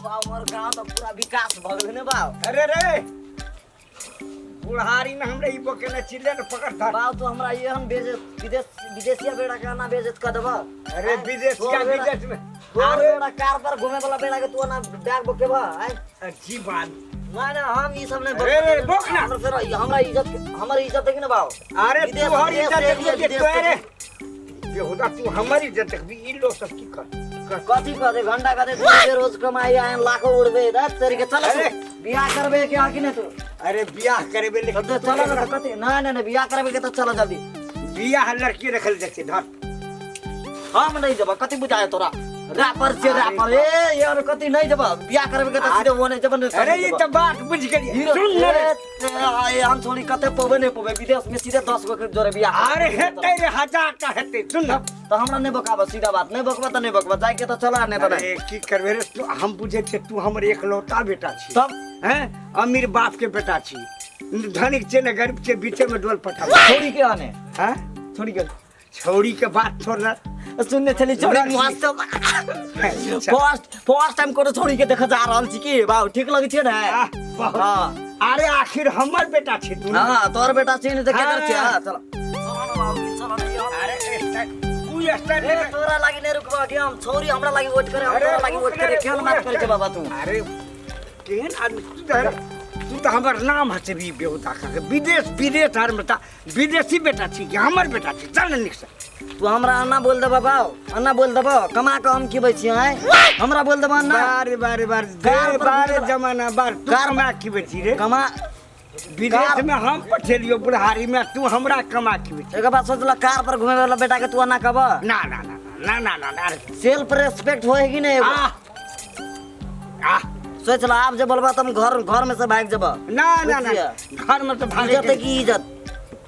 हमर गांव तो पूरा विकास भ गेल ने बाऊ। अरे रे बुढ़ारी में हमरे ई बोके न चिल्ले न पकड़ धर। बाऊ तो हमरा ये हम विदेशिया बेड़ा का ना बेइज्जत कर देबा। अरे विदेशिया विदेश में तोर बेड़ा कार पर घूमे वाला बेड़ा के तू ना बैग बोके बा। अच्छी बात ना हम ई सब नहीं अरे बोक ना हमरा इज्जत है कि ना बाऊ। अरे तू हर इज्जत के अरे बेहुदा तू हमारी इज्जत भी इन लोग सब की कर कथी कहते घंटा कहते तू रोज कमाई आए लाखों उड़बे दस तरीके चल बियाह करबे क्या कि नहीं तू। अरे बियाह करबे लेकिन तो चलो ना कथी ना बियाह करबे के तो चलो जल्दी। बियाह लड़की रखल जाते धर हम नहीं देबा कथी बुझाए तोरा रैपर से रैपर ए यार कथी नहीं देबा बियाह करबे के तो सीधे वो नहीं जबन। अरे ये तो बात बुझ गई सुन रे हम थोड़ी कते पवे नहीं पवे विदेश में सीधे 10 गो के जोरे बियाह। अरे हेते रे हजार का हेते सुन तो हमरा नहीं बकाबा सीधा बात नहीं बकबा तो नहीं बकबा जाए के तो चला नहीं तो अरे की करबे रे तू हम बुझे छे तू हमर एकलौता बेटा छी तब हैं अमीर बाप के बेटा छी धनिक छे न गरीब के बीच में डोल पठा छोड़ी के आने हैं छोड़ी के छौड़ी के बात छोड़ ना सुनने चली छोड़ी मस्त फर्स्ट टाइम को छोड़ी के देख जा रहल छी की बाऊ ठीक लगे छे ना। हां अरे आखिर हमर बेटा छी तू हां तोर बेटा छी नहीं तो क्या कर छी। हां चलो चलो ना बाऊ चलो ना। अरे तू स्टार्ट तोरा लागि नहीं रुकबा के हम छोरी हमरा लागि वेट करे हम तोरा लागि वेट करे केन बात करे बाबा तू। अरे केन आदमी तू तो हमर नाम हसे भी बेहुदा का विदेश हर बेटा विदेशी बेटा छी कि हमर बेटा छी चल निक से तू हमरा अन्ना बोल दे बाबा अन्ना बोल देबो कमा के हम खिबै छी हैं हमरा बोल देबो अन्ना बार जमाना बार तू कमा खिबै छी रे कमा विदेश में हम पठेलियो बुढ़ारी में तू हमरा कमा खिबै छी। एक बात सोचला कार पर घूमे वाला बेटा के तू अन्ना कहबो ना ना ना ना ना ना ना सेल्फ रेस्पेक्ट होएगी नहीं आ सोच ला आप जब बोलबा तुम घर में से भाग जब ना ना ना घर में तो भाग इज्जत की इज्जत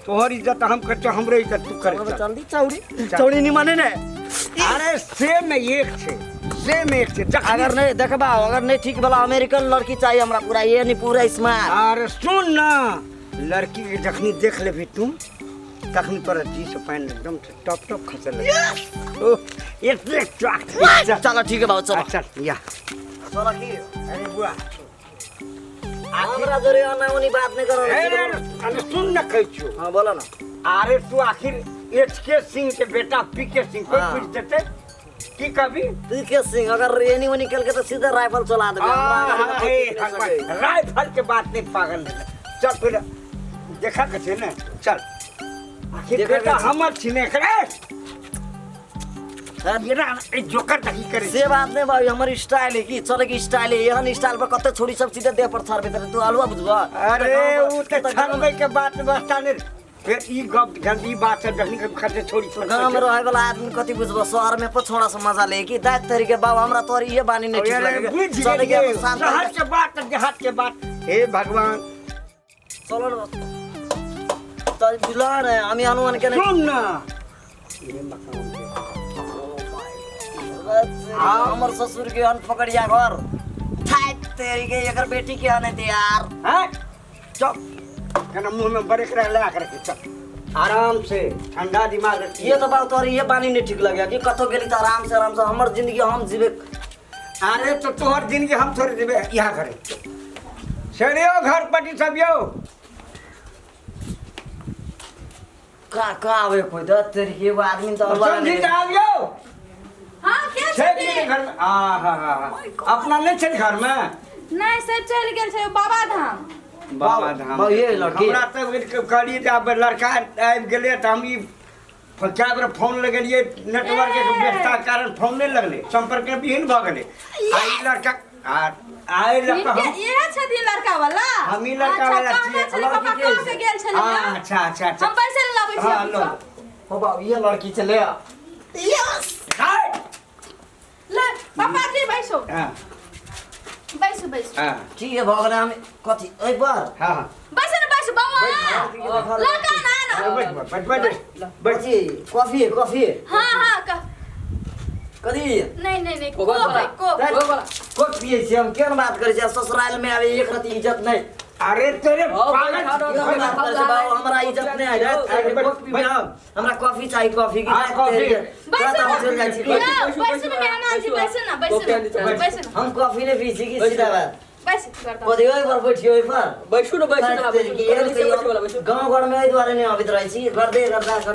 तोहर इज्जत हम करते हमरे इज्जत तू कर जल्दी चौड़ी नहीं माने ने। अरे सेम एक छे अगर नहीं देखबा अगर नहीं ठीक वाला अमेरिकन लड़की चाहिए हमरा पूरा ये नहीं पूरा स्मार्ट। अरे सुन ना लड़की के जखनी देख लेबी तुम तखनी तोरा जी से पानी एकदम टप खसे लगे ओ एक चॉक चलो ठीक है बाबू चलो चल या चलो की अरे बुआ हमरा जरे अन्ना उनी बात नहीं करो। अरे सुन ना कहै छियो। हां बोलो ना। अरे तू आखिर एचके सिंह के बेटा पीके सिंह कोई पूछ देते की कभी पीके सिंह अगर रेनी वनी निकल के तो सीधा राइफल चला देबे। राइफल के बात नहीं पागल नहीं चल फिर देखा के छे ना चल आखिर बेटा हमर छिने करे ये ना जोकर तकी करे से बात नहीं भाई हमारी स्टाइल है की चले की स्टाइल है यहन स्टाइल पर कते छोड़ी सब सीधे देह पर छाड़ तू अलवा बुझबा। अरे उ त छाड़बे के बात बस्ता ने फिर ई गप गंदी बात है जखनी के खर्चे छोड़ी गांव में रहे वाला आदमी कति बुझबा शहर में पछोड़ा से मजा ले की दात तरीके बाबा हमरा तोर ये बानी नहीं ठीक लगे चले के शहर के बात देहात के बात हे भगवान चलो ना तो बुला रे आमी हनुमान के सुन ना ये मकान हमर ससुर के अन पकड़िया घर छाय तेरी के एकर बेटी के आने दे यार हैं चुप कना मुंह में बरेक रह लगा कर चुप आराम से ठंडा दिमाग रखिए। ये तो बात और ये पानी नहीं ठीक लगे कि कतो गेली त आराम से हमर जिंदगी हम जीवे। अरे तो तोहर जिंदगी हम थोड़ी जीवे यहाँ करे सेड़ियो घर पटी सब यो का आवे कोई द तेरी के आदमी तो समझी जाओ हां क्या छे घर में हां अपना नहीं छे घर में नहीं सब चल गेल छै बाबा धाम ये लड़की हमरा तो करी जब लड़का आबि गेले त हम ई क्या बार फोन लगेलिए नेटवर्क के व्यवस्था कारण फोन नहीं लगले संपर्क में विहीन भ गेले आई लड़का आए लड़का ये छथि लड़का वाला हम ही लड़का वाला छिए लड़की के गेल छले अच्छा हम पैसे लाबै छी। हां लो हो बा ये लड़की चले यस ले पापा जी बैसो हां बैसो हां ठीक है भगवान हम कथी एक बार हां बैसो न बैसो बाबा लड़का ना बैठ कॉफी हां कदी नहीं को पिए छी हम केन बात करे छी ससुराल में आवे एक रति इज्जत नहीं अरे तेरे हाँ, पागल बैठा दो, क्यों बात करे छे बाबू हमरा इज्जत नहीं है हमरा कॉफी चाहिए कॉफी की हाँ, कॉफी। पता हो चल जाई छी बैसे ना मेहमान जी बैसे ना हम कॉफी ने पी छी की सीधा बात बैसे करता पदे ओइ पर बैठियो ओइ पर बैठू न बैठू गांव घर में ओइ द्वारे नहीं आबित रहै छी गर्दे गर्दा सुन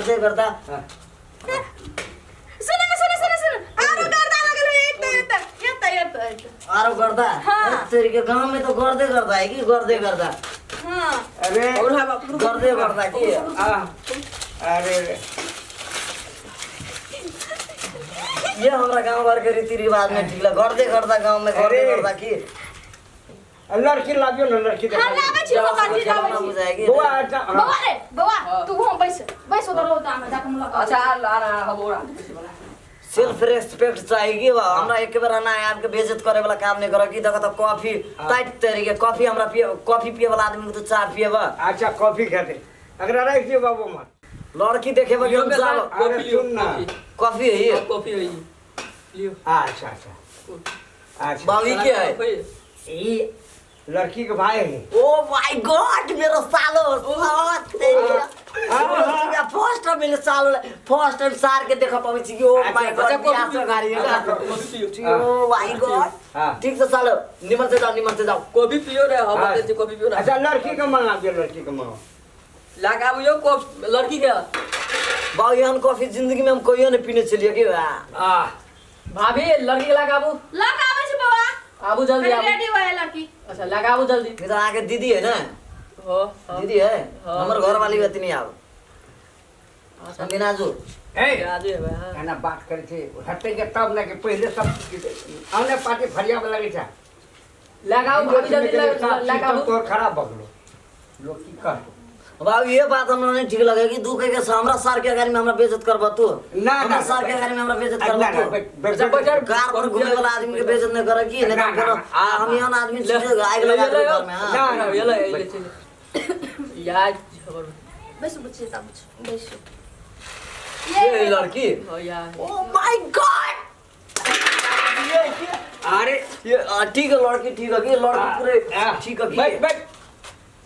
आरो गर्दा लगल एत आरो गर्दा हाँ। तेरे के गांव में तो गर्दा है कि गर्दा हां अरे गर्दा की अरे ये हमरा गांव घर के रीति रिवाज में ठीक ल गर्दा गांव में गर्दा की लड़की लागियो ना लड़की हां लागे छी बाबा जी लागे छी बुझाएगी बुआ अच्छा बाबा तू हो बैस उधर होता हम जाके मुलाकात अच्छा ला हबोरा सेल्फ रेस्पेक्ट चाहिए बा हमरा एक बार ना आब के बेइज्जत करे वाला काम नहीं करे की देखो तो कॉफी टाइट तरीके कॉफी हमरा कॉफी पिए वाला आदमी को तो चाय पिए बा अच्छा कॉफी खाते अगर रख दियो बाबू मत लड़की देखे बा हम जाओ अरे सुन ना कॉफी है ये कॉफी है लियो अच्छा अच्छा बावी क्या है ये लड़की के भाई है ओ माय गॉड मेरा सालो फर्स्ट टाइम मेरे सालो फर्स्ट टाइम सार के देखा पावे छी ओ माय गॉड क्या गाड़ी है ओ माय गॉड ठीक से सालो निमन से जाओ कॉफी पियो रे हम कहते कॉफी पियो ना अच्छा लड़की का मंगा दियो लड़की का मंगा लगाबो कॉफी लड़की के बाऊ यहां कॉफी जिंदगी में हम कहियो नहीं पीने चलिए कि भाभी लड़की के लगाबो लगावे छी बाबा आबू जल्दी आबू रेडी होए लड़की अच्छा लगाबो जल्दी ये तो आके दीदी है ना हो दीदी है हमर घर वाली बात नहीं आव हम बिना जो ए याद है हां एना बात करे थे हटे के तब ना के पहले सब हमने पार्टी फरिया में लगे था लगाओ भाभी जल्दी लगाओ तो खराब बगलो लोग की कर बाबू ये बात हमरा नहीं ठीक लगे कि दू कह के हमरा सार के गाड़ी में हमरा बेइज्जत करबा तू ना हमरा सार के गाड़ी में हमरा बेइज्जत करबा तू कार पर घूमे वाला आदमी के बेइज्जत नहीं करे की नहीं तो हम यहां आदमी सीधे आग लगा दे घर में हां ये ले याद बैसो बच्चे ता बैसो ये लड़की हो यार ओ माय गॉड अरे ये ठीक है लड़की ठीक है कि लड़की पूरे ठीक है बैठ बैठ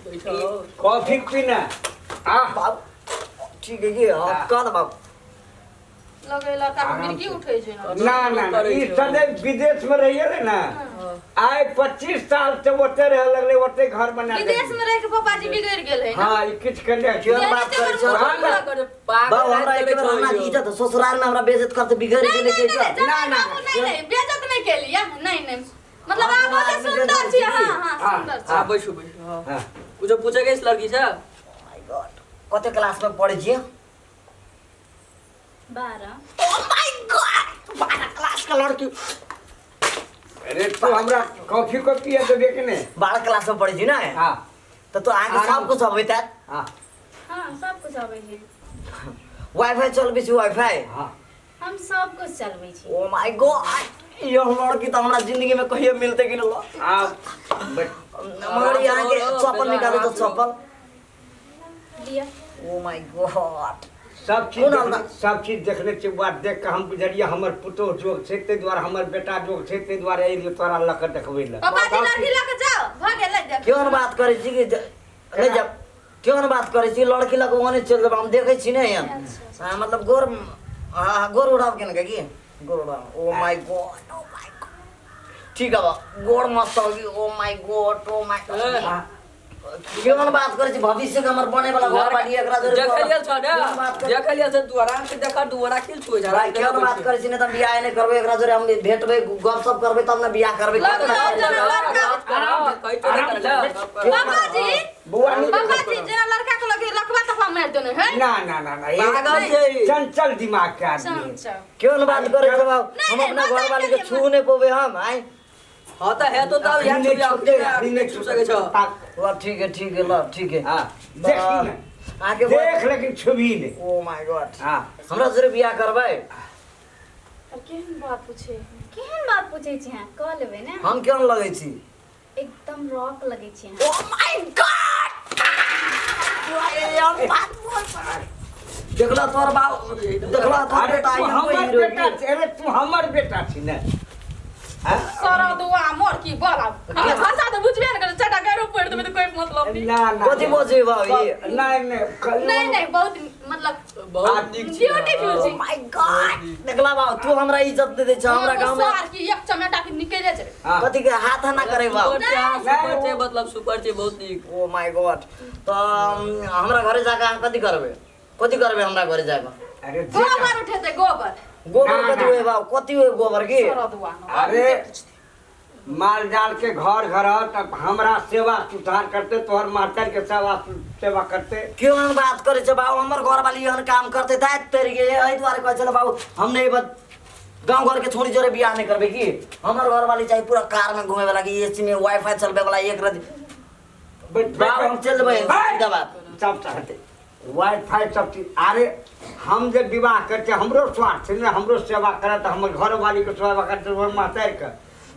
बैठो कॉफी पीना बाप ठीक है कि कौन बाप लगे लड़का को मिर्गी उठे छै ना ई सदैव विदेश में रहिए ले ना आए 25 साल से ओते रह लगले ओते घर बना विदेश में रह के पापा जी बिगड़ गेल है हां ई किछ करले क्यों बात करे छो बाबू हमरा एक बार हमरा इज्जत ससुराल में हमरा बेइज्जत करते बिगड़ गेले के ना बेइज्जत नहीं केलिए नहीं मतलब आप बहुत सुंदर छी हां सुंदर छी हां बैठो हां कुछ पूछे गए इस लड़की से माय गॉड कते क्लास में पढ़े छी 12 ओ माय गॉड 12 क्लास का लड़की अरे तू हमरा कॉफी को पिए तो देख ने 12 क्लास में पढ़े छी ना हां तो आगे सब कुछ होता हां हां सब कुछ आवे है वाईफाई चलबे छी वाईफाई हां हम सब कुछ चलबै छी ओ माय गॉड ये लड़की तो हमरा जिंदगी में कहियो मिलते कि न मगर यहाँ के चप्पल निकालो तो चप्पल दिया ओ माय गॉड सब चीज देखने के बाद देख के हम बुझलिए हमर पुतो जोग छै ते द्वारा हमर बेटा जोग छै ते द्वारा ए तोरा लक देखबै ल पापा जी लड़की लेके जाओ भागे ले जा क्यों बात करे छी कि ले जा क्यों बात करे छी लड़की लग ओने चल जब हम देखे छी नहीं हम मतलब गोर गोर उड़ाव के न की गोर उड़ाव ओ माय गॉड ठीक है गोड़ मस्त होगी ओ माय गॉड क्यों बात करे छी भविष्य के हमर बने वाला घर बाड़ी एकरा जरे देखलिए छ ना देखलिए छ तू आराम से देखा दुआरा किल छो जा भाई क्यों बात करे छी ने त बियाह नहीं करबे एकरा जरे हम भेटबे गपशप करबे तब ना बियाह करबे पापा जी जेना लड़का को लगे लकवा तकवा मार देने है ना पागल छै चंचल दिमाग के आदमी क्यों बात करे छ बाबू हम अपना घर वाली के छू नहीं पोबे हम आई हां त है तो तब यार छुपे आखिरी नहीं छू सके छ वो ठीक है लो ठीक है हां देखी ना आगे देख लेकिन छुबी ने ओ माय गॉड हां हमरा जरे बियाह करबै केहन बात पूछे छी हां कह लेबे ने हम क्यों लगै छी एकदम रॉक लगे छी ओ माय गॉड यार बात बोल देखला तोर बाबू देखला तोर बेटा आई हम हमर बेटा अरे तू हमर बेटा छी ने सारा दुआ मोर की बोला भाषा तो बुझबे न करे चटा गैरो पड़ देबे तो कोई मतलब ना ना कथी बोझे बाबू ये नहीं नहीं बहुत मतलब बहुत नीक छी ब्यूटीफुल छी माय गॉड देखला बाबू तू हमरा इज्जत दे दे छ हमरा गांव में सार की एक चमेटा के निकले छै कथी के हाथ ना करे बाबू सुपर छे मतलब सुपर छे बहुत नीक ओ माय गॉड तो हमरा घरे जाके हम कथी करबे हमरा घरे जाके अरे गोबर उठेते गोबर गोबर कथी होए बाबू कथी होए गोबर की अरे माल जाल के घर घर तब हमरा सेवा सुधार करते तोहर मास्टर के सेवा करते क्यों हम बात करे छ बाबू हमर घर वाली हन काम करते दैत तरीके एहि द्वारे कह चल बाबू हम नहीं बत गांव घर के छोड़ी जोरे बियाह नहीं करबे की हमर घर वाली चाहिए पूरा कार में घूमे वाला की एसी में वाईफाई चलबे वाला एक रात बाबू हम चल देबे सीधा बात सब चाहते वाईफाई सब चीज अरे हम जब विवाह करते हमरो स्वार्थ है ना हमरो सेवा करत हमर घर वाली के सेवा करते हमर मास्टर के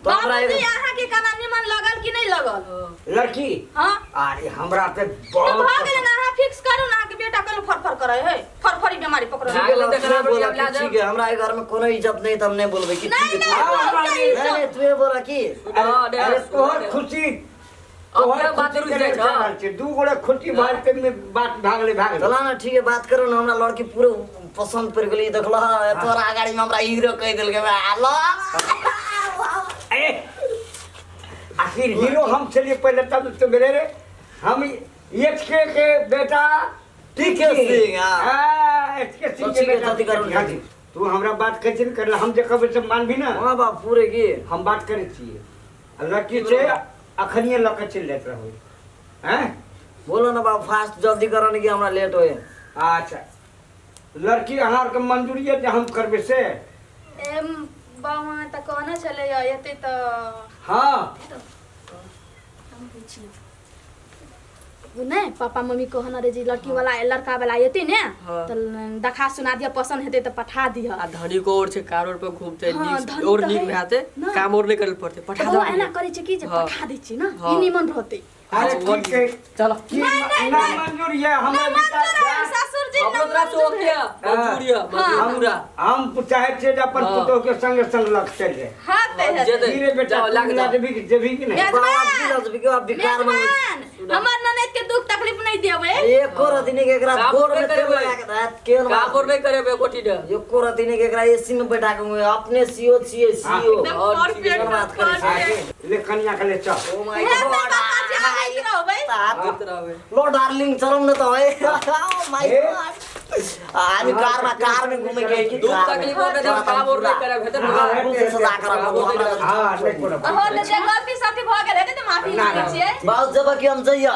तो हमरा बाबूजी यहाँ के खाना निमन लगल कि नहीं लगल लड़की हां अरे हमरा पे तो बहुत भाग ले ना फिक्स करू ना कि बेटा कल फरफर करे है फरफरी बीमारी पकड़ ठीक है हमरा घर में कोनो इज्जत नहीं त हम नहीं बोलबे की नहीं ठीक है नहीं तू बोला की अरे तोहर खुशी तोहर बात रुक जाए दू गोड़े खुशी भाग के में बात भागले चला ना ठीक है बात करो ना हमरा लड़की पूरे पसंद पड़ गेली देखला तोरा गाड़ी में हमरा हीरो कह देल के आलो अरे आखिर हीरो हम चलिए पहले तब तो मेरे रे हम एचके के बेटा ठीक है सिंह हां एचके तो सिंह ठीक के है बेटा जल्दी करो हाजी तू हमरा बात कैसे कर हम देखब से मान भी ना हां बाप पूरे की हम बात करे छिए लड़की से अखनिए लके चल जात रहो हैं बोलो ना बाप फास्ट जल्दी करो ना कि हमरा लेट होए अच्छा लड़की अहार के मंजूरी है जे हम करबे से एम बाबा त कहना चले आयते त हां नहीं पापा मम्मी कहना रे जी लड़की वाला लड़का वाला आयते ने त देखा सुना दिया पसंद हेते त पठा दिया आ धनी को और छे कार और पे घूमते हाँ, नीक धनी और तो नीक है। रहते ना। काम और नहीं करे पड़ते पठा तो दो एना करे छै कि जे हाँ। पठा दै छी ना हाँ। ई निमन रहते अरे ठीक है चलो की ना मंजूरी है हमरा ससुर जी अपनो तरफ से ओके मंजूरी है पूरा हम चाहे छे जे अपन हाँ। पुतोह के संग संग लग चल जाए हाथ दे जे दे धीरे बेटा जाओ, लाग जाओ। जभी कि नहीं मेजबान। बाप की लजबी के बाप बिकार में हमर ननद के दुख तकलीफ नहीं देबे एक को रतिने के एकरा काम गोर नहीं में करे तेल भाई। लगा के रात केल काम और नहीं करे बे कोठी दे एक को रतिने के एकरा एसी में बैठा के अपने सीओ सीए सीओ एकदम और परफेक्ट की बात करे छै। परफेक्ट ले कन्या के ले चल ओ माय हे गॉड पापा जी आइत रहबै आइत रहबे लो डार्लिंग चलो न तो है ओ माय ए। गॉड आनी कार में घूमे के की दुख तकलीफ हो गए काम और नहीं करे भीतर हाँ, बिल्कुल से सजा कर हां नहीं कोनो हो ले जे गलती साथी भ गेल हेते त माफी ना, मांगे ना। छियै बात जब कि हम जइया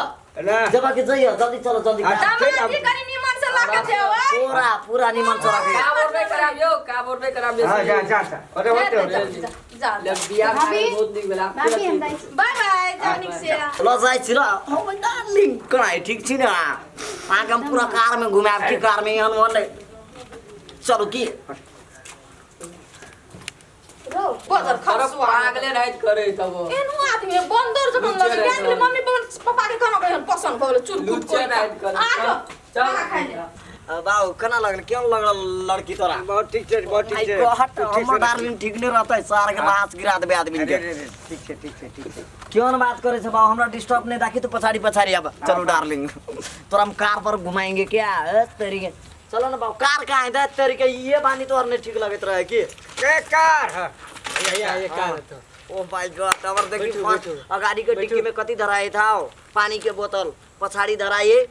ना जब कि जइया जल्दी चलो जल्दी हाँ। दामाद जी कनी निमन से लाके छे ओए पूरा पूरा निमन चला के काम और नहीं कराबियो काम और नहीं कराबियो हां जा अरे होते जा लग बिया खाए बहुत निक भेला बाय बाय जानिक से लो जाय छी र ओ माय डार्लिंग कनाइ ठीक छी ना आगे हम पूरा कार में घुमाब की कार में यहन वने चलो की रो बदर खरब खसवा पागले राइत करे तब एनु आदमी बंदर जखन लगे लुच्चे जान ले मम्मी पापा के खाना कहन पसंद भले चुल कुट लुच्चे राइत करे चल बाबू केना लगल केन लगल लड़की तोरा बहुत ठीक है बहुत आई ठीक को है हट हमर डार्लिंग ठीक नहीं रहता है सार के बास गिरा देबे आदमी के ठीक है क्यों बात करे छे बाबू हमरा डिस्टर्ब नहीं राखी तो पछाड़ी पछाड़ी अब चलो डार्लिंग तोरा हम कार पर घुमाएंगे क्या तरीके चलो ना बाबू कार कहाँ है तरीके ये बानी तो और ठीक लगत रहे की के कार ये कार ओ माय गॉड हमर देखी अगाड़ी के डिक्की में कति धराए था पानी के बोतल पछाड़ी धराए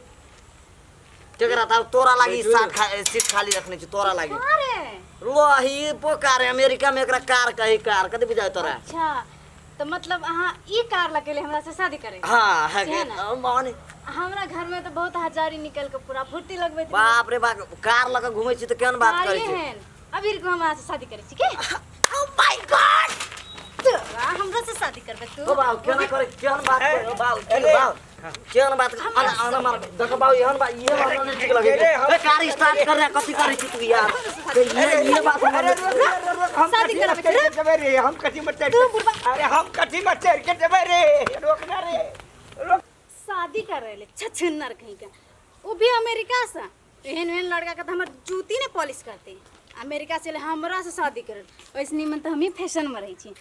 तेकरा था तोरा लागी सीट खाली रखने छी तोरा लागी अरे लो ही पोकार अमेरिका में एकरा कार कहे कार कदे बुझाय तोरा अच्छा तो मतलब अहाँ ई कार लकेले हमरा से शादी करे हां है है ना? माने हमरा घर में तो बहुत हजारी निकल के पूरा फुर्ती लगबे बाप रे बाप कार लगा घुमै छी त केन बात करै छी अभी को हमरा से शादी करे छी के ओ माय गॉड हमरा से शादी करबे तू ओ बाप केन करे केन बात करे बाप केन बात आना मार देख बाप यहन बात ये बात नहीं ठीक लगे ए कार स्टार्ट कर रे कथि करै छी तू यार ये बात हम शादी कथी करबे मत जबे रे हम कथी मत अरे हम कथी मत के जबे रे रोकना रे शादी करे ले छछनर कहीं का वो भी अमेरिका से एहन एहन लड़का का तो हमर जूती ने पॉलिश करते अमेरिका से ले हमरा से शादी करल वैसे निमन तो हम ही फैशन में रही छी